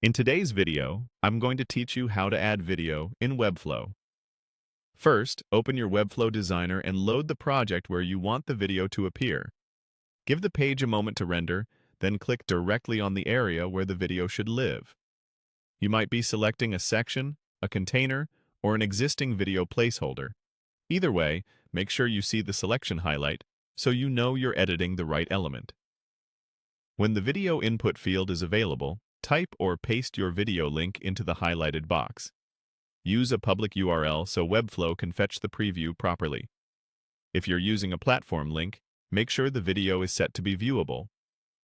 In today's video, I'm going to teach you how to add video in Webflow. First, open your Webflow designer and load the project where you want the video to appear. Give the page a moment to render, then click directly on the area where the video should live. You might be selecting a section, a container, or an existing video placeholder. Either way, make sure you see the selection highlight so you know you're editing the right element. When the video input field is available, type or paste your video link into the highlighted box. Use a public URL so Webflow can fetch the preview properly. If you're using a platform link, make sure the video is set to be viewable.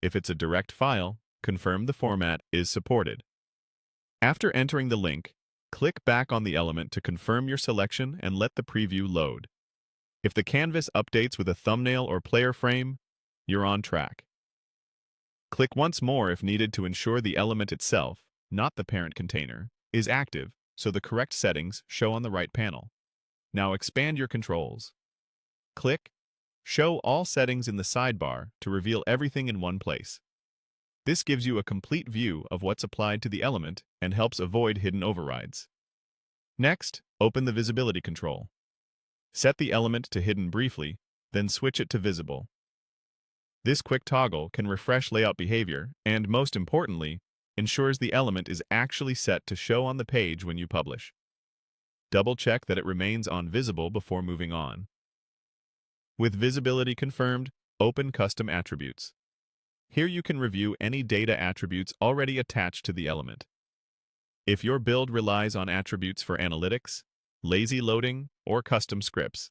If it's a direct file, confirm the format is supported. After entering the link, click back on the element to confirm your selection and let the preview load. If the canvas updates with a thumbnail or player frame, you're on track. Click once more if needed to ensure the element itself, not the parent container, is active so the correct settings show on the right panel. Now expand your controls. Click Show All Settings in the sidebar to reveal everything in one place. This gives you a complete view of what's applied to the element and helps avoid hidden overrides. Next, open the Visibility control. Set the element to Hidden briefly, then switch it to Visible. This quick toggle can refresh layout behavior and, most importantly, ensures the element is actually set to show on the page when you publish. Double-check that it remains on Visible before moving on. With visibility confirmed, open Custom Attributes. Here you can review any data attributes already attached to the element. If your build relies on attributes for analytics, lazy loading, or custom scripts,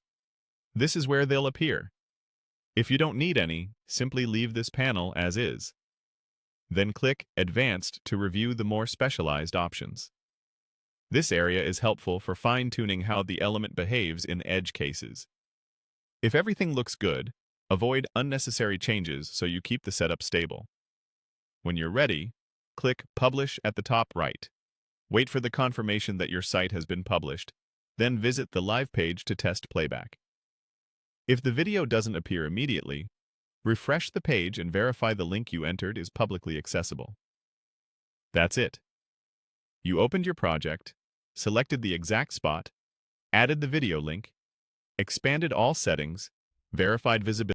this is where they'll appear. If you don't need any, simply leave this panel as is. Then click Advanced to review the more specialized options. This area is helpful for fine-tuning how the element behaves in edge cases. If everything looks good, avoid unnecessary changes so you keep the setup stable. When you're ready, click Publish at the top right. Wait for the confirmation that your site has been published, then visit the live page to test playback. If the video doesn't appear immediately, refresh the page and verify the link you entered is publicly accessible. That's it. You opened your project, selected the exact spot, added the video link, expanded all settings, verified visibility,